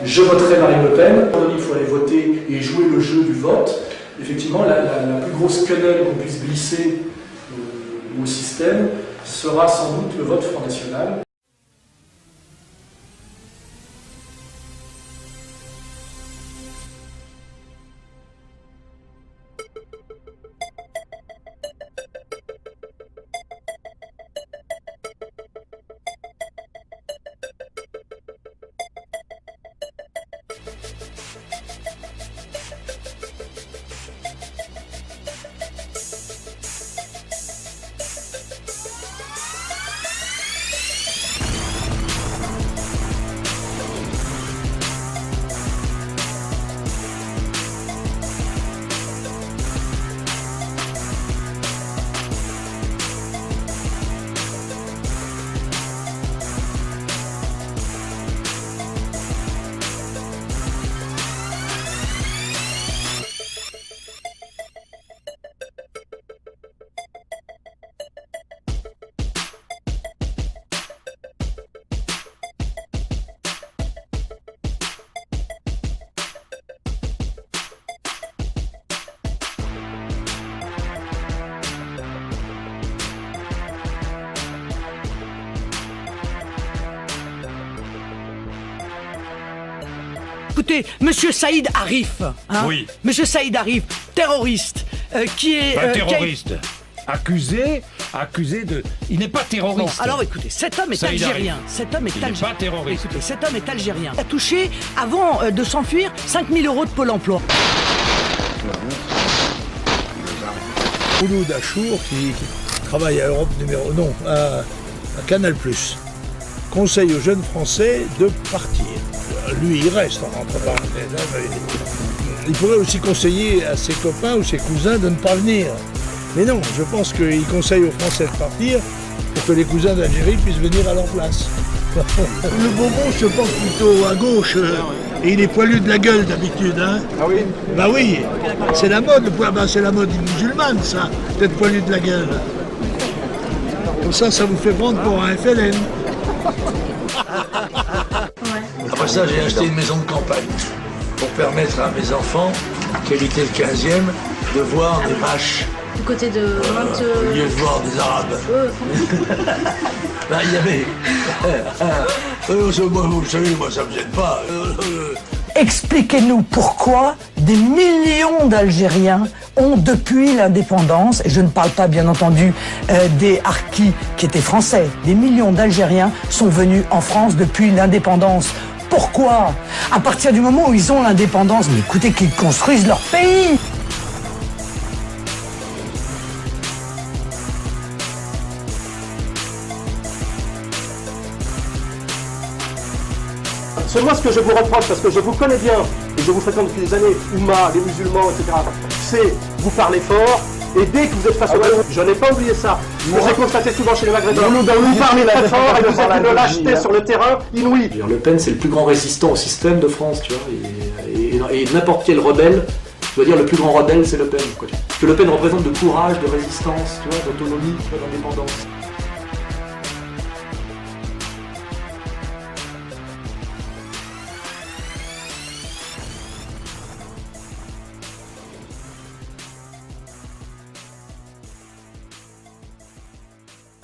je voterai Marine Le Pen. Il faut aller voter et jouer le jeu du vote. Effectivement, la plus grosse quenelle qu'on puisse glisser au système sera sans doute le vote Front National. Écoutez, Monsieur Saïd Arif, hein, oui. Monsieur Saïd Arif, terroriste, qui est... Pas terroriste. Accusé de... Il n'est pas terroriste. Bon, alors écoutez, cet homme est Saïd algérien. Arif. Cet homme est Il n'est pas terroriste. Écoutez, cet homme est algérien. Il a touché, avant de s'enfuir, 5 000 € de Pôle emploi. Mouloud Achour, qui travaille à Europe numéro... Non, à Canal+, conseille aux jeunes Français de partir. Lui, il reste, entre parenthèses. Il pourrait aussi conseiller à ses copains ou ses cousins de ne pas venir. Mais non, je pense qu'il conseille aux Français de partir pour que les cousins d'Algérie puissent venir à leur place. Le bonbon se porte plutôt à gauche, et il est poilu de la gueule d'habitude. Hein. Ah oui? Bah oui, c'est la mode, c'est la mode musulmane, ça, d'être poilu de la gueule. Comme ça vous fait prendre pour un FLN. Après ça, j'ai acheté une maison de campagne pour permettre à mes enfants, qui habitaient le 15e, de voir des vaches. Du côté de Au lieu de voir des Arabes. Ben, il y avait... vous savez, moi, ça me gêne pas. Expliquez-nous pourquoi des millions d'Algériens ont, depuis l'indépendance, et je ne parle pas bien entendu des harkis qui étaient français, des millions d'Algériens sont venus en France depuis l'indépendance. Pourquoi? À partir du moment où ils ont l'indépendance, mais écoutez, qu'ils construisent leur pays. C'est moi ce que je vous reproche, parce que je vous connais bien, et je vous fréquente depuis des années, Oumma, les musulmans, etc. C'est vous parlez fort, et dès que vous êtes face au Maghreb, je n'ai pas oublié ça. Ce que j'ai constaté souvent chez les Maghrébins, vous parlez très fort et vous êtes une lâcheté sur le terrain inouïe. Le Pen, c'est le plus grand résistant au système de France, tu vois, et n'importe quel rebelle, je veux dire, le plus grand rebelle, c'est Le Pen, quoi. Parce que Le Pen représente de courage, de résistance, tu vois, d'autonomie, tu vois, d'indépendance.